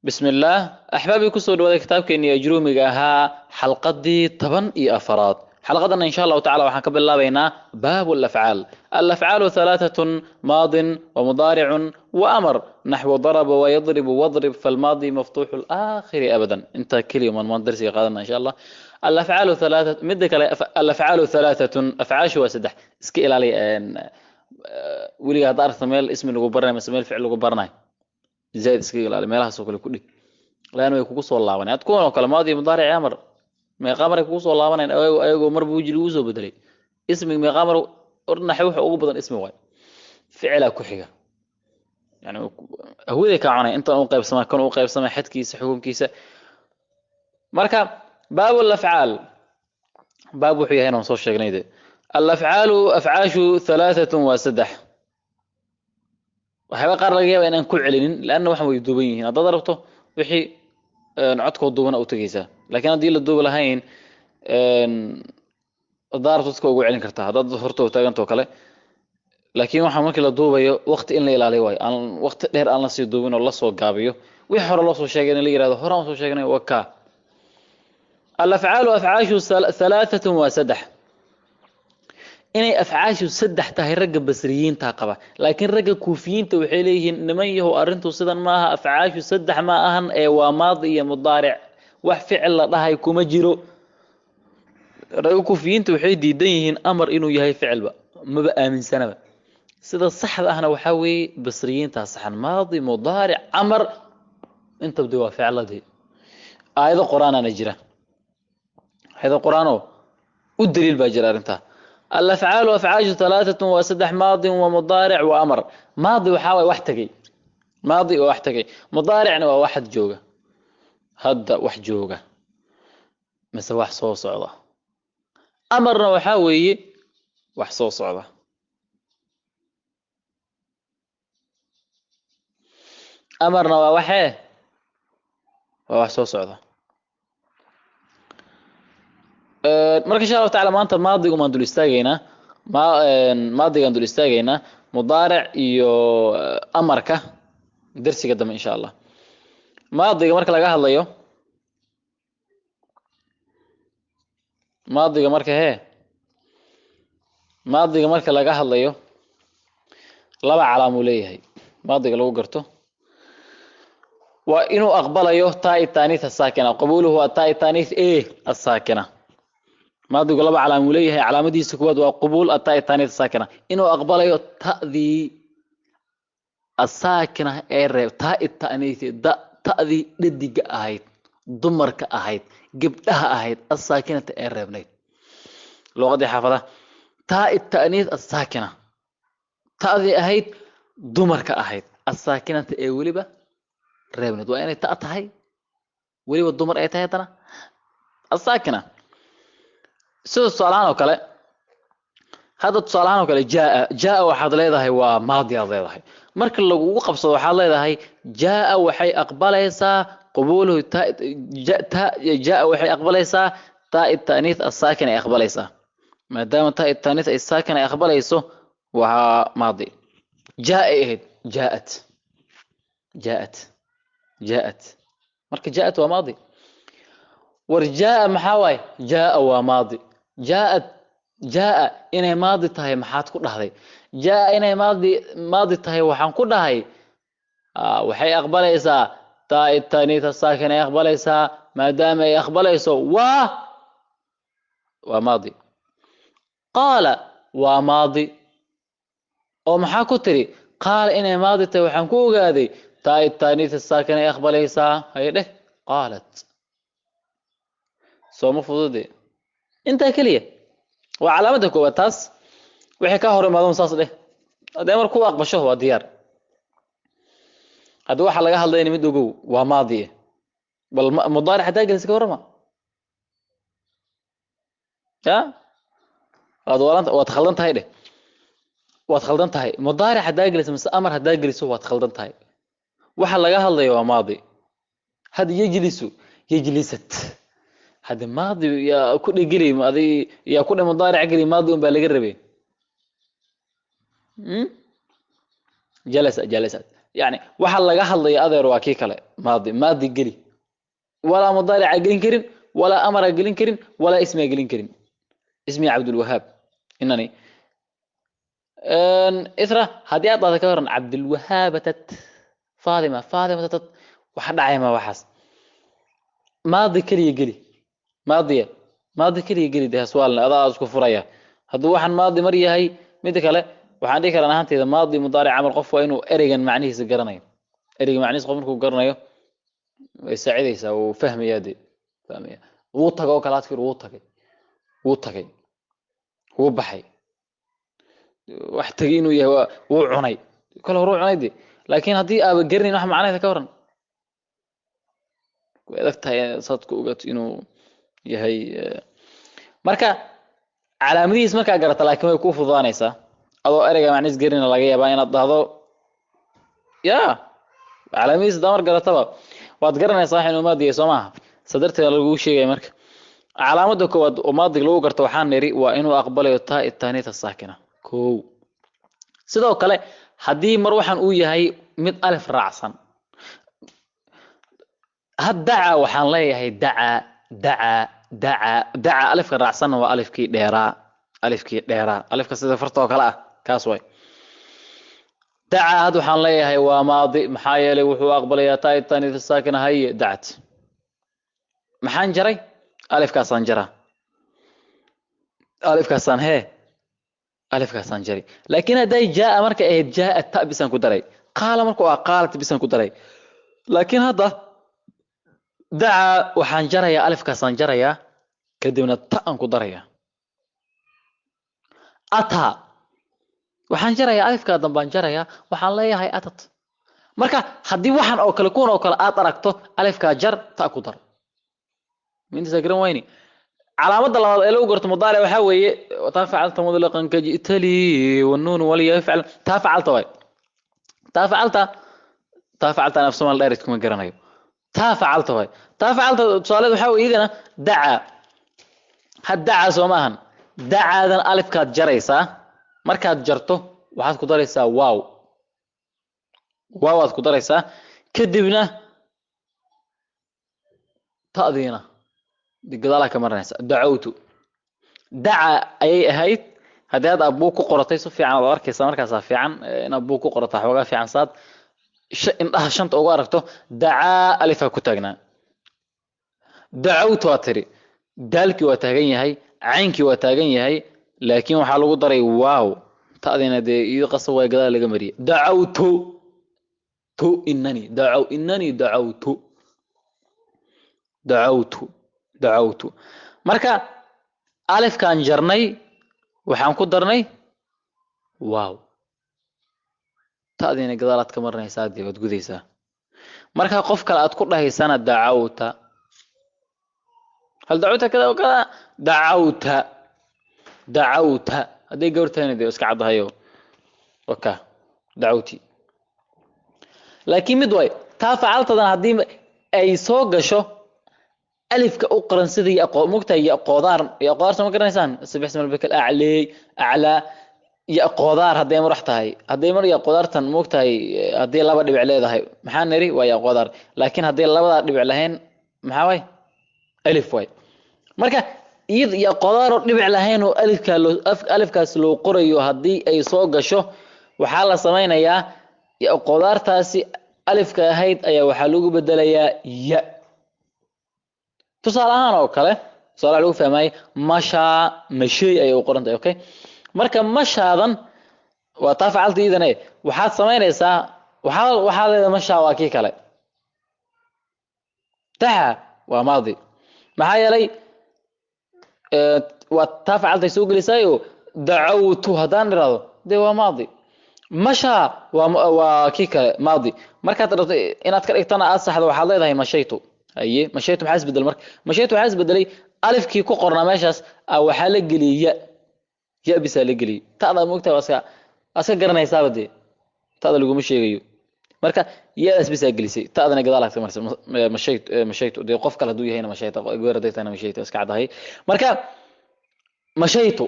بسم الله أحبابي كسر وذا كتاب كإني أجرومي جاها حلقة دي طبعا أفراد حلقتنا إن شاء الله تعالى وحنكب الله بينا باب الأفعال. الأفعال ثلاثة: ماض ومضارع وأمر، نحو ضرب ويضرب واضرب، فالماضي مفتوح الآخر أبدا. أنت كلمة ما درسي قادنا إن شاء الله. الأفعال ثلاثة مدك الأفعال ثلاثة أفعاش وسدح اسكيل علي أن ولي هذا أرثميل اسم اللي جبرنا مسميل فعل اللي جبرنا زائد اسكيل على ميلها سوق كله لأنه يكون صلى الله عليه تكون كلمات مضارع أمر ما قامر يكون صلى الله عليه أيوة مر بوجي الوزو بدري اسم ما قامر أردنا حوح أوبضا اسم واي فعل كحية يعني هو ذي كعنى أنت أوقف سما كان أوقف سما حد كيس حكم كيس مركب. باب الأفعال باب وحي هنا وصوش شغنيده. الأفعال أفعاش ثلاثة وسدح وحيبقى قرر لقيا إن كل علين لأنه وحنا يدوبين هنا ضربته وحي نعدكو دوبنا أو تجيسه لكن هذه اللي دوب لهين ضارته تكو علين كرتها ضد ظهرته وتاجنته كله لكن waxaa markii la duubayo waqti in la ilaaliyo way aan waqti dheer aan la sii duubin oo la soo gaabiyo wixii hore loo soo sheegay in la yiraahdo hore aan soo sheegnay waka. الافعال افعاش ثلاثة وسدح inay afcaashu saddex tahay ragga basriyiinta qaba laakiin ragga kuufiyiinta waxay leeyihiin niman yahow arintu sidan maaha afcaashu saddex ma ahan ee waa maadi iyo mudaaric wax ficil la dhahay kuma jiro. ragga kuufiyiinta waxay diidan yihiin amar inuu yahay ficilba maba aaminsanaba sida saxda ahna waxa weey basriyiinta saxan maadi mudaaric amar inta badi waa ficilladii aayado quraanana jira هذا قرآنه والدليل باجر أرنتها. الأفعال أفعاش ثلاثة وسدح ماض ومضارع وأمر. ماضي وحاوي واحتقي ماضي واحتقي مضارع واحد جوجة هدا واحد جوجة مثل واحد صوص عضة. أمرنا وحاوي واحد صوص عضة. أمرنا وحاه واحد صوص عضة. marka insha Allah taala maanta maadigu maan dul istaagayna maadigan dul istaagayna mudaaric iyo amarka darsiga dambe insha Allah. maadiga marka laga hadlayo maadiga marka laga hadlayo laba calaamo leeyahay maadiga lagu garto waa inuu aqbalayo ta'i taanith as-saakina qabuluhu ta'i taanith as-saakina ماضي قلب على موليه علامة دي سكوات وقبول التاء الثانية الساكنة إنه أقبله تأذي الساكنة إير تاء التأنيث تأذي للدقة أهيد ضمرك أهيد جبتها أهيد الساكنة إير بنيت لغة دي حافظة تاء التأنيث الساكنة تأذي أهيد ضمرك أهيد الساكنة إيه ولبة ربنت وأنا تأتهي ولبة الضمر إيه تهيتنا الساكنة سيد الصالحان وكله هذا الصالحان وكله جاء وحد ليده هو ماضي ليده مركل لو وقف صو وحد ليده جاء وحي أقبليسا قبوله جاء وحي أقبليسا تاء التأنيث الساكنة أقبليسا ما دام تاء التأنيث الساكنة أقبليسه وها ماضي. جاءت مركل جاءت وماضي ورجاء محاوي جاء وماضي جاء إنه ماضي تهي محات كل هذي جاء إنه ماضي تهي وحن كل هاي وحي أقبل إسا تاء التانيث الساكنة يقبل إسا ما دام يقبل إسا وماضي. قال وماضي أو محاكتري قال إنه ماضي تهي وحن كل هذي تاء التانيث الساكنة يقبل إسا هي له قالت سوما فضودي انت كليه وعلامته كوبا تاس وحي ka hor imaado saas leh adeer markuu aqbasho waa diyaar hada waxa laga hadlayay mid ugu waa maadi bal mudaaric hada galisi ka warama ya adwalanta waad khaldan tahay dheh waad khaldan tahay mudaaric hada galisi mise amar hada galiso waad khaldan tahay waxa laga hadlayo waa maadi hada yajlisat هذا ماضي يا كل جري ماضي يا كل مضارع جري ماضي وبالغ ربي جلست يعني waxa laga hadlayo adeer waa kii kale maadi geli ولا مضارع gelin karin ولا امر gelin karin ولا اسم gelin karin اسمي عبد الوهاب انني اثرا hadii aad ka waran عبد الوهاب تت فاطمه تت waxa dhacay ma waxaas maadi kaliya geli maadi kaliya geli de su'aalna adaa isku furaya haduu waxan maadi mar yahay mid kale waxaan dhigi karaa ahaanteeda maadi mudaaric amal qof waa inuu ereygan macnihiisa garanayo ereyga macnihiisa qof markuu garanayo way saacidaysaa oo fahmaya wuu tago kala adkir wuu tagay wuu baxay wax tagay inuu yahay wuu cunay kala hor cunay laakiin hadii aaba garanayn wax macnaheeda ka waran way adagtahay sadku ogato inuu yahay marka calaamadihiis marka garata laakiin way ku fududaanaysaa adoo ereyga macnihiis garina laga yaabaa inaad dhahdo ya calaamadihiis damar garataba waad garanaysaa inuu maadiga Soomaha sadarteeda lagu sheegay marka calaamada koowaad oo maadiga lagu garto waxaan niri waa inuu aqbalayo taa taanita saakina koow sidoo kale hadii mar waxaan uu yahay mid alif raacsan hadda waxaan leeyahay daca alifka raacsan waa alifkii dheeraa alifka sida farta oo kale ah kaas way daca had waxaan leeyahay waa maadi maxaa yeelay wuxuu aqbalayaa taa taanita saakina hay dacat maxaan jaray alifkaasaan jara alifkaasaan jari laakiin haday jaa marka ay jaa ta bisan ku daray qaala marka waa qaalat bisan ku daray laakiin hadda daca waxaan jarayaa alifkaasaan jarayaa kadibna ta aan ku darayaa ata waxaan jarayaa alifka dambaan jarayaa waxaan leeyahay atat marka hadii waxan oo kale kuun oo kale aad aragto alifka jar ta ku dar min sagran wayni calaamada labaad ee lagu garto mudaaric waxa weeye tafacalta mudlaqan ka jitali wan-nun wal yaf'al tafacalta nafsu mal dheerid kuma garanayo tafacalta tusaale waxa weeye idina daca haddaca Soomahan dacaadan alifkaad jaraysaa markaad jarto waxaad ku daraysaa waaw aad ku daraysaa kadibna taadina digadaala ka maranaysa dacawtu daca ayay ahayd hadii aad abu ku qoratay si fiican oo arkaysa markaas fiican in abu ku qorata xogaa fiican saad indhaha shanta ugu aragto daca alifa ku taagnaa dacawtu atri dalki waa taagan yahay عينكي وتاغن yahay laakiin waxa lagu daray waaw taadina de iyo qasab way gadaal laga mariyo da'awtu da'awtu marka alif kan jarnay waxaan ku darnay waaw taadina gadaalaad ka marnaysaa dibad gudaysaa marka qof kale aad ku dhahaysana da'awta هل دعوتك كذا وكذا دعوت هذي قولتين دي اسك عضها يو وكا دعوتي لكن مدوي تا فعلت هذي اي سو غشو الف كاقرن سدي مقتا يا قودار سما كرنيسان سبح اسم ربك اعلى يا قودار هذي ما رحتهاي هذي مر يا قودارتن مقتا هذي لبا دبع ليدهاي maxaan niri waa ya qodar laakiin hadii labada dhibic lahayn maxaa way alif way marka iyad iyo qodaaro dhibic lahayn oo alifkaas loo qorayo hadii ay soo gasho waxa la sameeynaya qodaartaasi alifka ahayd ayaa waxa lagu bedelayaa ya tusaalahan oo kale su'aal lagu fahmay mashay ay u qorantay okay marka mashaadan waa tafacalta idane waxaad sameeynaysaa waxa leedahay mashaa waa kii kale taha waa maadi maxaa yeelay وتفعلت سوق لسايو دعوت هدان رادو دي waa maadi masha waa kika maadi marka aad inaad ka dhigtana aad saxdo waxa leedahay mashaytu aye mashaytu maxaa isbedel marka mashaytu waxaa isbedelay alifkii ku qorna meeshaas waxa la geliyay ya bisa la geliyay taada moogtaa aska garanaysaa bade taada lagu ma sheegayo marka yaas bisa gelisay taadana gadaalaad marsan mashaytu de qof kale haduu yahayna mashayta goordeetana mashayta iska cadahay marka mashaytu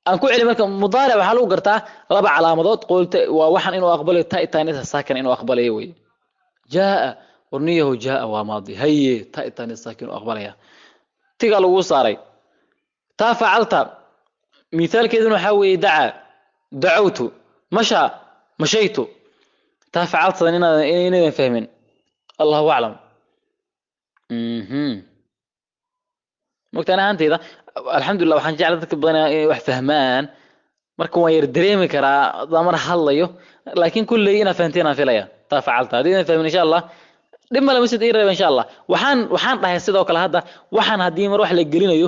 aan ku celi marka mudaaric waxa lagu gartaa laba calaamadood qolta waa waxan inuu aqbalo ta itaanisa saakin inuu aqbalayo way jaa warniyahu jaa waa maadi haye ta itaanisa saakin inuu aqbalaya tiga lagu saaray ta facalta مثالkeeduna waxa weey dacawtu mashaytu ta facalta inaan fahmin Allahu a'lam مقتنع أنت إذا الحمد لله وحن جعلتك بدنا wax fahmaan marka waan yar dareemi karaa damar halayo laakiin kulleeyna fahanteena filaya ta facalta hadii fahmin insha Allah dhima la misid iirada insha Allah waxaan dhahay sidoo kale hadda waxaan hadii mar wax la gelinayo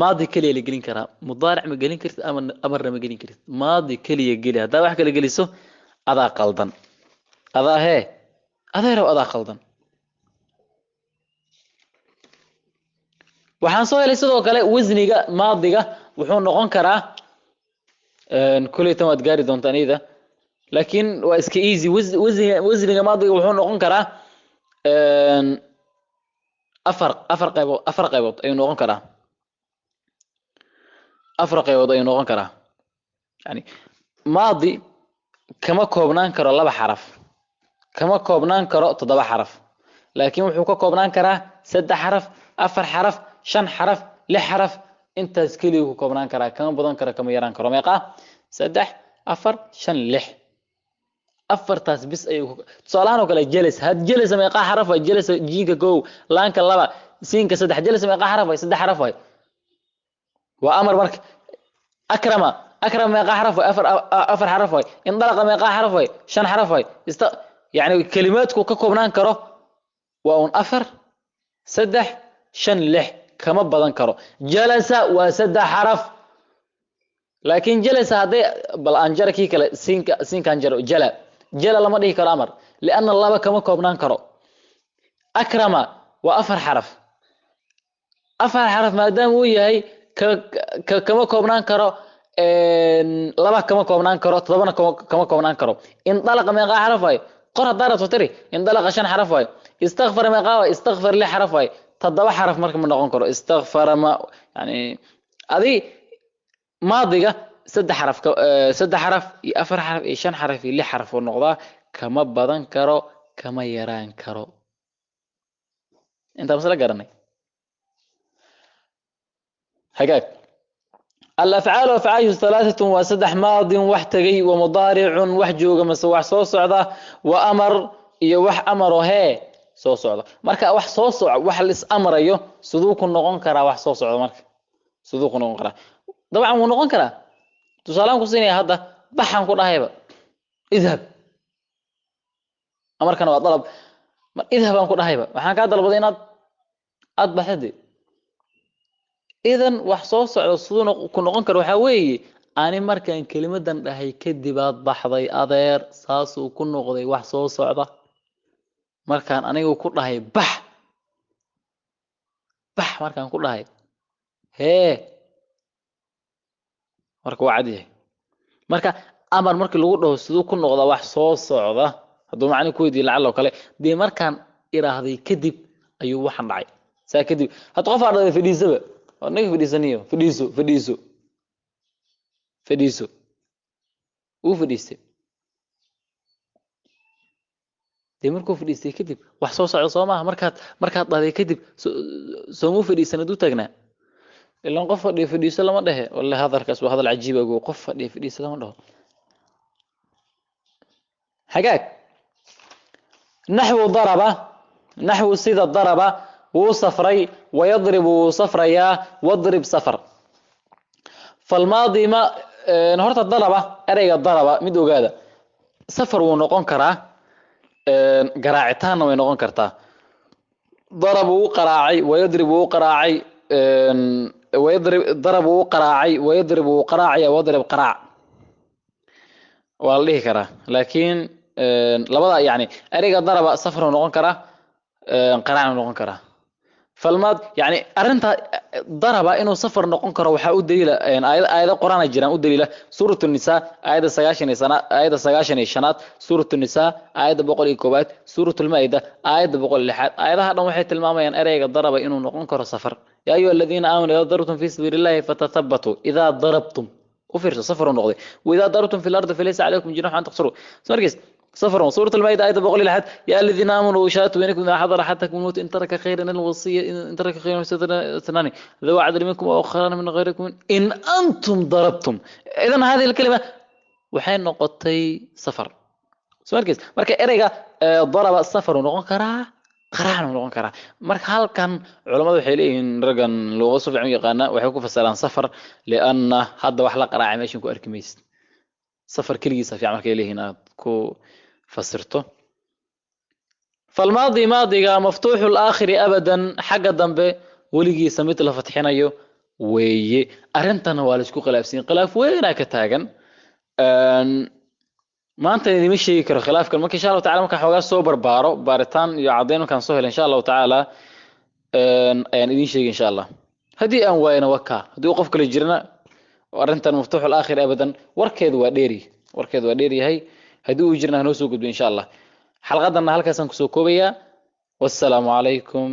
maadi kaliya la gelin karaa mudaaric ma gelin kartid ama amar ma gelin kartid maadi kaliya geli hada wax kala geliso adaa qaldan adaa qaldan waxaan soo helay sidoo kale wasniga maadiga wuxuu noqon karaa kulay tamad gaari doontaan ida laakiin waa iska easy wasniga maadiga wuxuu noqon karaa afar qaybood ayuu noqon karaa yani maadi kama koobnaan karo laba xaraf kama koobnaan karo 7 xaraf laakiin wuxuu ka koobnaan karaa 3 xaraf 4 xaraf 5 xaraf 6 xaraf intaas kaliya ku koobnaan karaa kama badan karo kama yaraan karo meeqa 3 4 5 6 afartaas bis ay tusaalahan kale jelis had jelis meeqa xaraf ay jelis jiinka koow laanka laba siinka 3 jelis meeqa xaraf ay 3 xaraf ay waa amar marka akrama meeqa xaraf ay 4 xaraf ay indalaqa meeqa xaraf ay 5 xaraf ay يعني كلماتكو ككوبنان كرو وأون 4 3 5 6 كما بدن كرو جلس وسد حرف لكن جلس هذا بل أنجر كي كلا سين كان جلا لما ده كلامر لأن الله كما كوبنان كرو أكرم وأفر حرف ما دام هو هي كما كوبنان كرو لما كما كوبنان كرو طبعا كما كوبنان كرو انطلق من غير حرف قرأ دارت وتري انطلق عشان حرف واي استغفر ما قاوي استغفر لي حرف واي تضبع حرف مركب من نقون كرو استغفر ما يعني هذه ماضية 6 حرف 6 حرف أفر حرف شن حرف لي حرف والنقطة كما بدن كرو كما يران كرو انت مثلا قرني حقاك الأفعال وأفعال 3 و6 ماض وحتجي ومضارع وحجوج مسوح صوص عضا وأمر يوح أمره هي صوص عضا مركا وح صوص وح لس أمر أيه صدوق النقون كرا وح صوص عضا مركا صدوق النقون كرا طبعا ونقون كرا تسألون كسيني هذا بحن كل هيبة اذهب أمر كانوا طلب اذهب أن كل هيبة وحن كذا البدينات أذبح هدي إذن وحصوص على الصدون كن نقول كروحة وي أنا مركان كلمة دن هي كدبات بحضي أذير ساس وكن نقضي وحصوص على مركان أنا يقول هي بح مركان كل هي مرك وعدي مركا أمر مرك اللي يقول الصدون كن نقضي وحصوص على هذا معنى كويدي لعله وكله دي مركان إرهضي كدب أيوه وحن معي ساكدب هتقف على في دي سبب ونك فديسانيو فديسو وفديسي markuu fadhiistay kadib wax soo socdo Soomaha markaad dhahday kadib soo fadhiisana du tagnaa ilaa qof fadhiiso lama dhahe wallahi hadalkaas waa hadal cajiib ah qof fadhiiso lama dhaho حقاك نحو سيدة ضربة وصفري ويضرب صفريا واضرب صفر فالماضي ما نهرت الضربة أريق الضربة مدو قادة صفر ونقون كرا قراعتان ونقون كرتا ضربوا قراعي ويضربوا قراعي ضربوا قراعي ويضربوا قراعي واضرب قراع والله كرا لكن لبدا يعني أريق الضربة صفر ونقون كرا قراع ونقون كرا فالماض يعني أرنت ضربة إنه صفر نقون كرو وحاول دليل يعني آية القرآن الجيران ودليله سورة النساء آية 19 شنات سورة النساء آية بقول الكوبات سورة المائدة آية بقول اللحاد آية هذا محيط الماما يعني أريق الضربة إنه نقون كرو صفر يا أيها الذين آمنوا إذا ضربتم في سبيل الله فتثبتوا إذا ضربتم وفرش صفر نقضي واذا ضربتم في الارض فليس عليكم جناح ان تقصروا مركز صفر. سورة المائدة آية بقول لحد يا الذين آمنوا شهادة بينكم إذا حضر أحدكم الموت إن ترك خيرا الوصية إن ترك خيرا اثنان ذو عدل منكم أو آخران من غيركم إن أنتم ضربتم. إذا هذه الكلمة وحين نقطي صفر مركز marka ereyga daraba safar uu noqon karaa qaraac uu noqon karaa marka halkan culimadu waxay leeyihiin ragan loo soo fiican yaqaana waxay ku fasiraan safar lianna hadda wax la qaraac meeshan ku arki maysid safar kaligiisa fiican markay leeyihiin aad ku fasirto. فالماضي ماضيga مفتوح الآخر أبدا xagga dambe weligiisa mid la fatxinayo weeye arintana waa la isku khilaafsiin khilaaf weyn ka taagan maanta idin sheegi karo khilaafkan marka insha Allah taala marka xoogaa soo barbaaro baaritaan iyo cadeyn kan soo helo insha Allah taala ayaan idin sheegi insha Allah hadii aan waayna waka hadii qof kale jirna arintan maftuux al-aakhir abadan warkeedu waa dheeri yahay hadii uu jirna noo soo gudbo insha Allah xalqadan halkaas aan ku soo koobaya wassalaamu alaykum